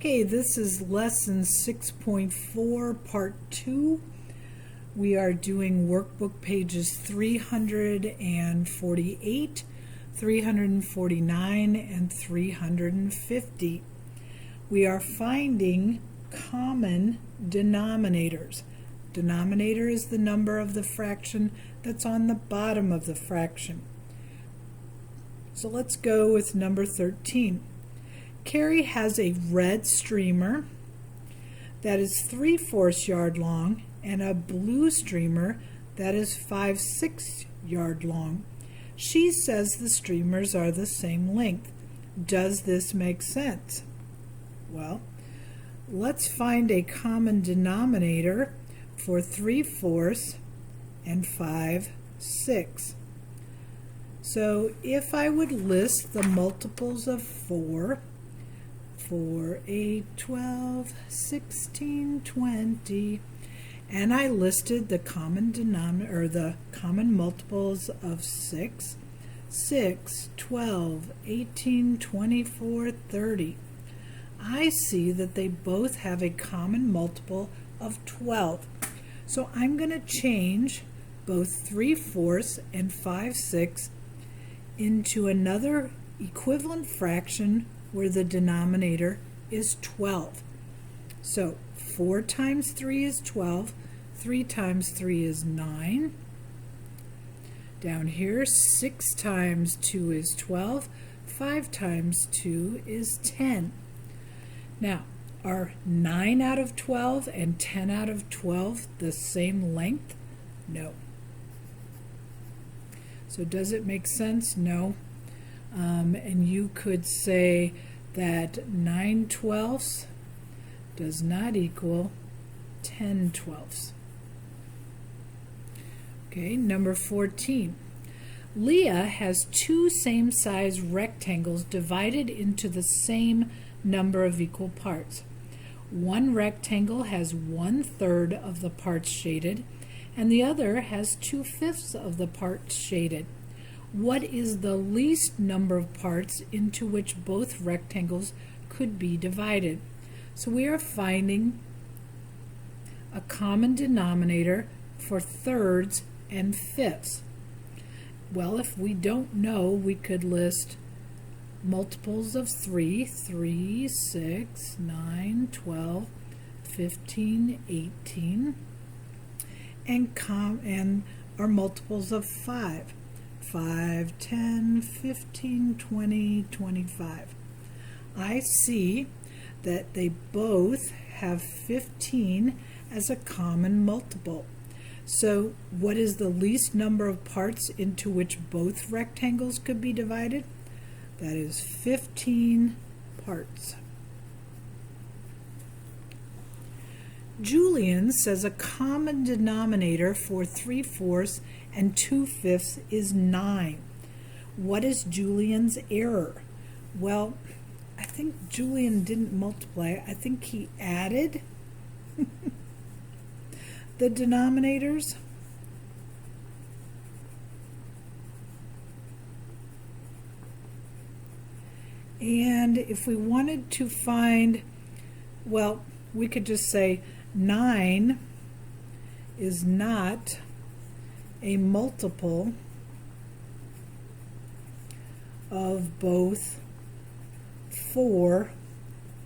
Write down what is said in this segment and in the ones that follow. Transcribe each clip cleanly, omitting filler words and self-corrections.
Okay, this is lesson 6.4, part 2. We are doing workbook pages 348, 349, and 350. We are finding common denominators. Denominator is the number of the fraction that's on the bottom of the fraction. So let's go with number 13. Carrie has a red streamer that is 3/4 yard long and a blue streamer that is 5/6 yard long. She says the streamers are the same length. Does this make sense? Well, let's find a common denominator for 3/4 and 5/6. So if I would list the multiples of 4, 8, 12, 16, 20, and I listed the common denominator, or the common multiples of 6, 12, 18, 24, 30. I see that they both have a common multiple of 12. So I'm going to change both 3/4 and 5/6 into another equivalent fraction where the denominator is 12. So 4 times 3 is 12, 3 times 3 is 9. Down here, 6 times 2 is 12, 5 times 2 is 10. Now, are 9 out of 12 and 10 out of 12 the same length? No. So does it make sense? No. And you could say that 9/12 does not equal 10/12. Okay, number 14. Leah has 2 same-size rectangles divided into the same number of equal parts. One rectangle has 1/3 of the parts shaded, and the other has 2/5 of the parts shaded. What is the least number of parts into which both rectangles could be divided? So we are finding a common denominator for thirds and fifths. Well, if we don't know, we could list multiples of 3, 6, 9, 12, 15, 18, and our multiples of 5, 10, 15, 20, 25. I see that they both have 15 as a common multiple. So what is the least number of parts into which both rectangles could be divided? That is 15 parts. Julian says a common denominator for 3/4 and 2/5 is 9. What is Julian's error? Well, I think Julian didn't multiply. I think he added the denominators. And if we wanted to find, well, we could just say 9 is not a multiple of both 4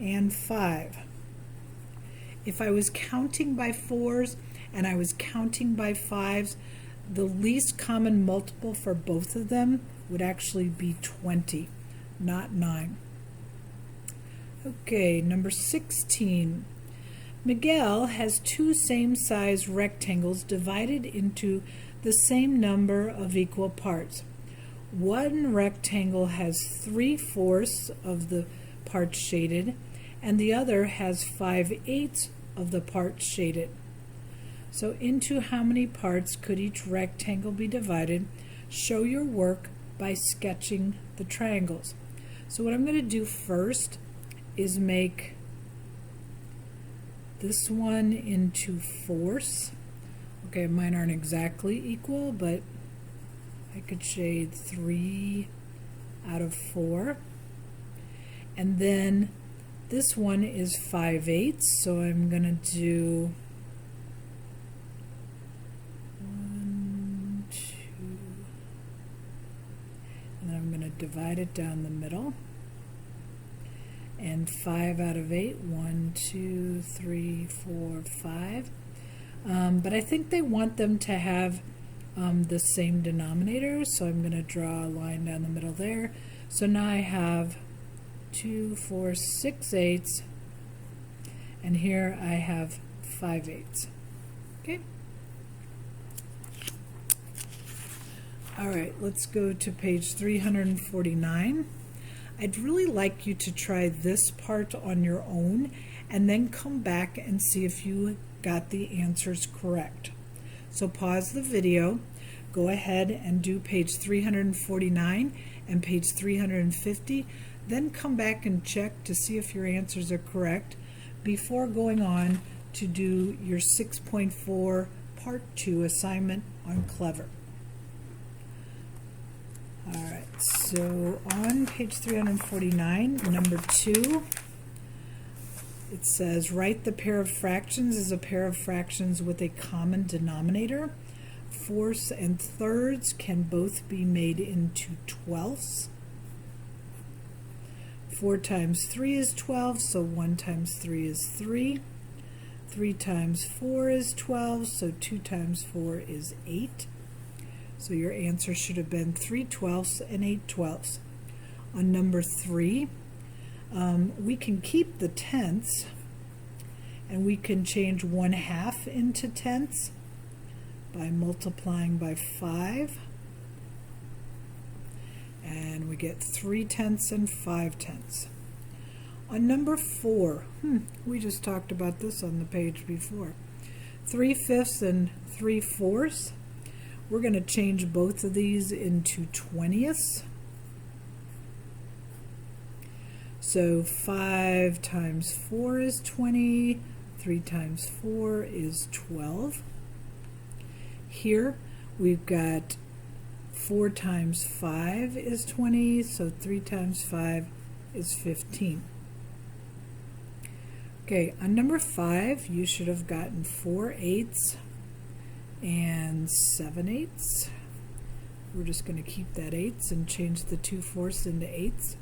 and 5. If I was counting by 4s and I was counting by 5s, the least common multiple for both of them would actually be 20, not 9. Okay, number 16. Miguel has 2 same-size rectangles divided into the same number of equal parts. One rectangle has 3/4 of the parts shaded, and the other has 5/8 of the parts shaded. So into how many parts could each rectangle be divided? Show your work by sketching the triangles. So what I'm going to do first is make this one into fourths. Okay, mine aren't exactly equal, but I could shade 3 out of 4. And then This one is 5/8, so I'm going to do 1, 2, and then I'm going to divide it down the middle. And 5 out of 8, 1, 2, 3, 4, 5. But I think they want them to have the same denominator, so I'm going to draw a line down the middle there. So now I have 2, 4, 6 eighths, and here I have 5 eighths. Okay. All right, let's go to page 349. I'd really like you to try this part on your own and then come back and see if you got the answers correct. So pause the video, go ahead and do page 349 and page 350, then come back and check to see if your answers are correct before going on to do your 6.4 Part 2 assignment on Clever. All right, so on page 349, number 2, it says, write the pair of fractions as a pair of fractions with a common denominator. Fourths and thirds can both be made into twelfths. 4 times 3 is 12, so 1 times 3 is 3. 3 times 4 is 12, so 2 times 4 is 8. So your answer should have been 3/12 and 8/12. On number 3, we can keep the tenths, and we can change 1/2 into tenths by multiplying by 5. And we get 3/10 and 5/10. On number 4, we just talked about this on the page before. 3/5 and 3/4. We're going to change both of these into 20ths. So 5 times 4 is 20, 3 times 4 is 12. Here we've got 4 times 5 is 20, so 3 times 5 is 15. Okay, on number 5, you should have gotten 4/8 and 7/8. We're just going to keep that 8s and change the 2/4 into 8s.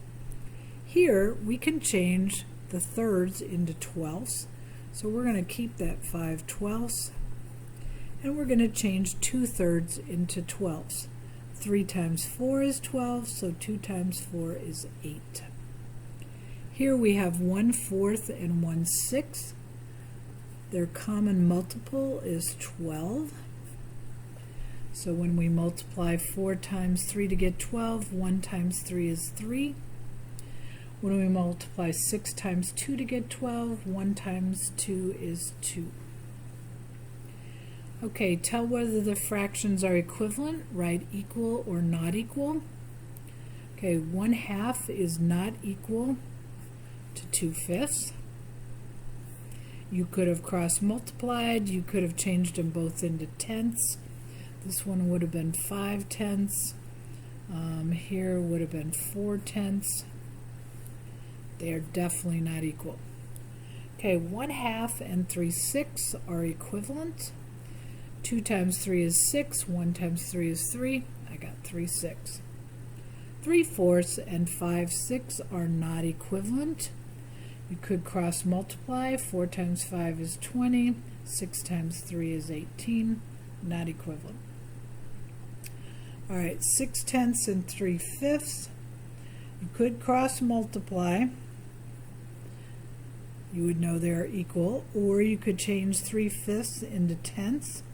Here we can change the thirds into 12ths, so we're going to keep that 5/12, and we're going to change 2/3 into 12ths. 3 times 4 is 12, so 2 times 4 is 8. Here we have 1/4 and 1/6. Their common multiple is 12. So when we multiply 4 times 3 to get 12, 1 times 3 is 3. When we multiply 6 times 2 to get 12, 1 times 2 is 2. Okay, tell whether the fractions are equivalent. Write equal or not equal. Okay, 1/2 is not equal to 2/5. You could have cross multiplied, you could have changed them both into tenths. This one would have been 5/10. Here would have been 4/10. They are definitely not equal. Okay, 1/2 and 3/6 are equivalent. 2 times 3 is 6, 1 times 3 is 3. I got 3/6. 3/4 and 5/6 are not equivalent. You could cross multiply. 4 times 5 is 20. 6 times 3 is 18. Not equivalent. All right, 6/10 and 3/5. You could cross multiply. You would know they're equal, or you could change 3/5 into tenths.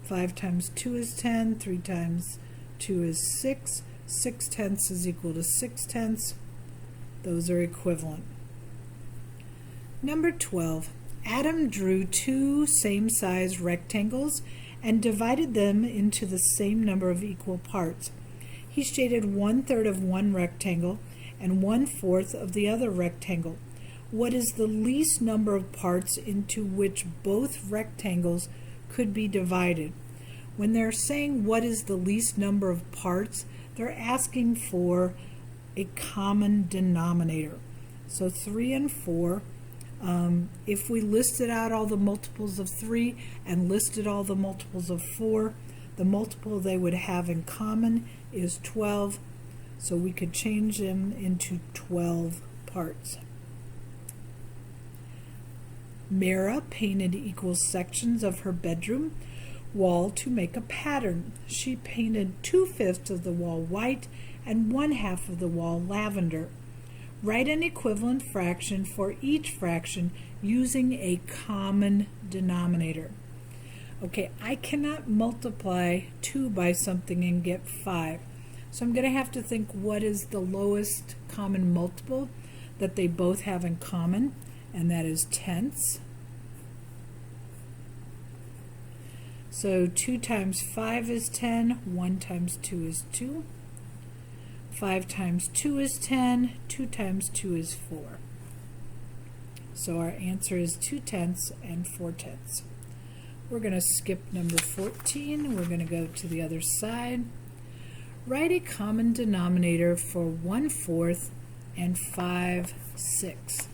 5 times 2 is 10. 3 times 2 is 6. 6/10 is equal to 6/10. Those are equivalent. Number 12. Adam drew 2 same-size rectangles and divided them into the same number of equal parts. He shaded 1/3 of one rectangle and 1/4 of the other rectangle. What is the least number of parts into which both rectangles could be divided? When they're saying what is the least number of parts, they're asking for a common denominator. So 3 and 4. If we listed out all the multiples of 3 and listed all the multiples of 4, the multiple they would have in common is 12. So we could change them into 12 parts. Mara painted equal sections of her bedroom wall to make a pattern. She painted 2/5 of the wall white and 1/2 of the wall lavender. Write an equivalent fraction for each fraction using a common denominator. Okay, I cannot multiply 2 by something and get 5. So I'm going to have to think, what is the lowest common multiple that they both have in common? And that is tenths. So 2 times 5 is 10, 1 times 2 is 2. 5 times 2 is 10, 2 times 2 is 4. So our answer is 2/10 and 4/10. We're going to skip number 14. We're going to go to the other side. Write a common denominator for 1/4 and 5/6.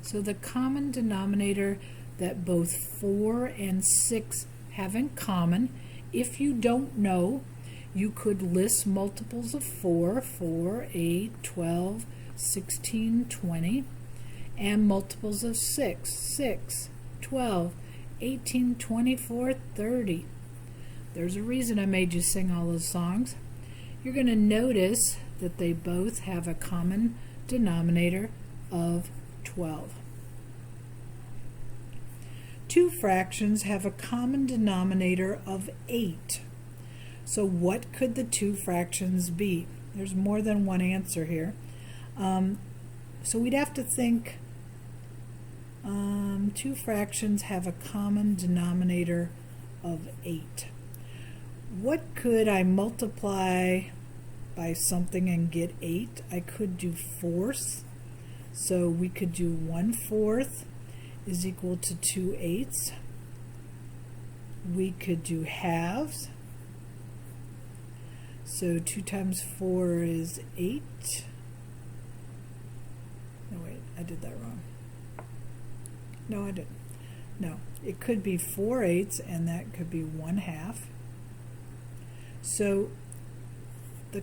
So the common denominator that both 4 and 6 have in common, if you don't know, you could list multiples of 4, 4, 8, 12, 16, 20, and multiples of 6, 6, 12, 18, 24, 30. There's a reason I made you sing all those songs. You're going to notice that they both have a common denominator of 12. Two fractions have a common denominator of 8. So what could the two fractions be? There's more than one answer here. So we'd have to think two fractions have a common denominator of 8. What could I multiply by something and get 8? I could do fourths. So we could do 1/4 is equal to 2/8. We could do halves. So 2 times 4 is 8. No, wait, I did that wrong. No, I didn't. No, it could be 4/8, and that could be 1/2. So the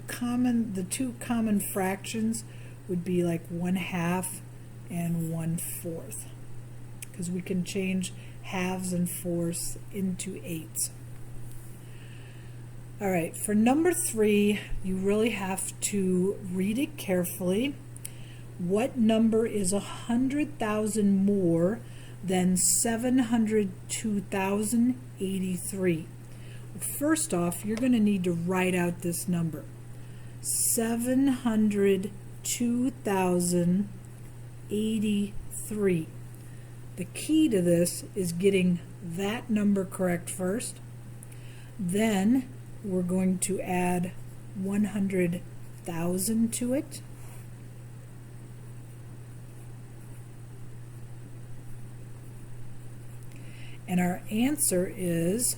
two common fractions would be like 1/2 and 1/4, because we can change halves and fourths into eighths. All right, for number 3, you really have to read it carefully. What number is 100,000 more than 702,083? First off, you're going to need to write out this number. 702,083. The key to this is getting that number correct first. Then we're going to add 100,000 to it. And our answer is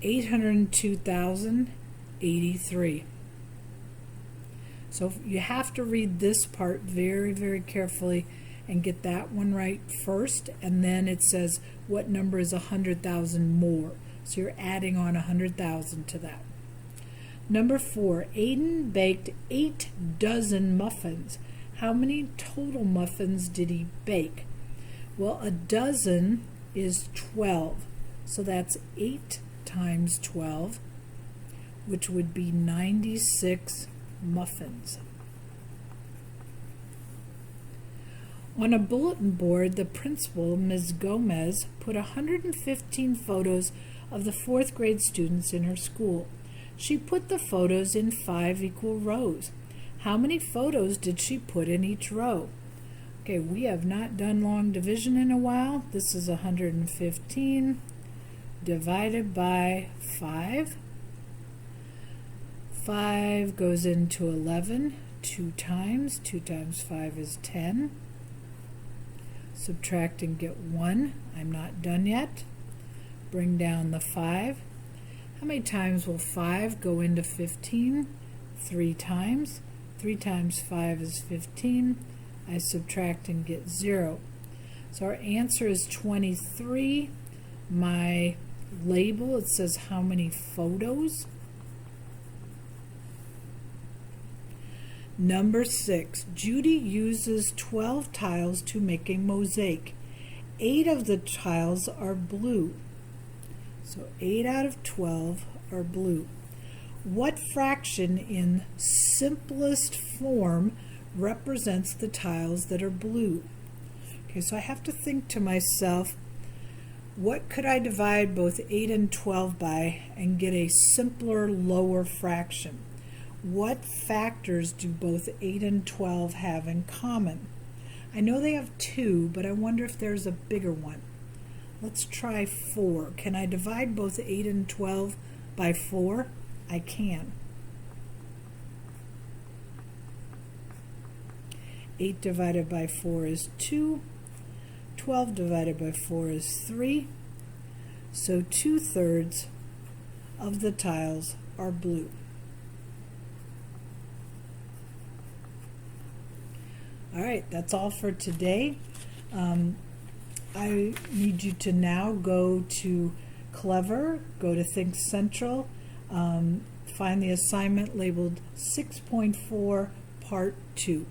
802,083. So you have to read this part very, very carefully and get that one right first, and then it says what number is 100,000 more. So you're adding on 100,000 to that. Number 4, Aiden baked 8 dozen muffins. How many total muffins did he bake? Well, a dozen is 12. So that's 8 times 12, which would be 96 muffins. On a bulletin board, the principal, Ms. Gomez, put 115 photos of the 4th grade students in her school. She put the photos in 5 equal rows. How many photos did she put in each row? Okay, we have not done long division in a while. This is 115 divided by 5. 5 goes into 11 2 times. 2 times 5 is 10. Subtract and get 1. I'm not done yet. Bring down the 5. How many times will 5 go into 15? 3 times. 3 times 5 is 15. I subtract and get 0. So our answer is 23. My label, it says how many photos. Number 6, Judy uses 12 tiles to make a mosaic. 8 of the tiles are blue. So 8 out of 12 are blue. What fraction in simplest form represents the tiles that are blue? Okay, so I have to think to myself, what could I divide both 8 and 12 by and get a simpler, lower fraction? What factors do both 8 and 12 have in common? I know they have 2, but I wonder if there's a bigger one. Let's try 4. Can I divide both 8 and 12 by 4? I can. 8 divided by 4 is 2. 12 divided by 4 is 3. So 2/3 of the tiles are blue. All right, that's all for today. I need you to now go to Clever, go to Think Central, find the assignment labeled 6.4 Part 2.